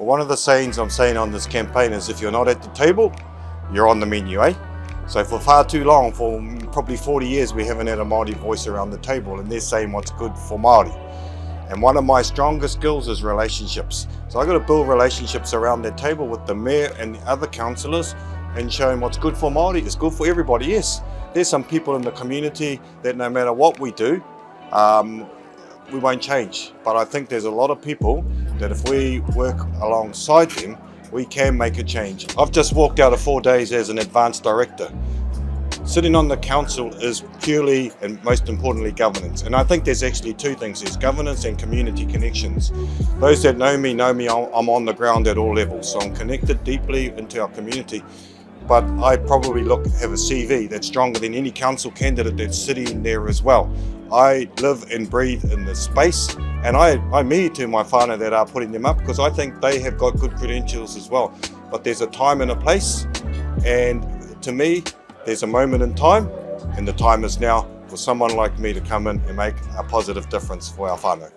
One of the sayings I'm saying on this campaign is if you're not at the table, you're on the menu, eh? So for far too long, for probably 40 years, we haven't had a Māori voice around the table, and they're saying what's good for Māori. And one of my strongest skills is relationships. So I've got to build relationships around that table with the mayor and the other councillors and showing what's good for Māori is good for everybody. Yes, there's some people in the community that no matter what we do, we won't change. But I think there's a lot of people that if we work alongside them, we can make a change. I've just walked out of 4 days as an advanced director. Sitting on the council is purely and most importantly governance. And I think there's actually two things. There's governance and community connections. Those that know me, I'm on the ground at all levels. So I'm connected deeply into our community. But I probably have a CV that's stronger than any council candidate that's sitting there as well. I live and breathe in this space, and I'm me to my whānau that are putting them up because I think they have got good credentials as well. But there's a time and a place, and to me, there's a moment in time, and the time is now for someone like me to come in and make a positive difference for our whānau.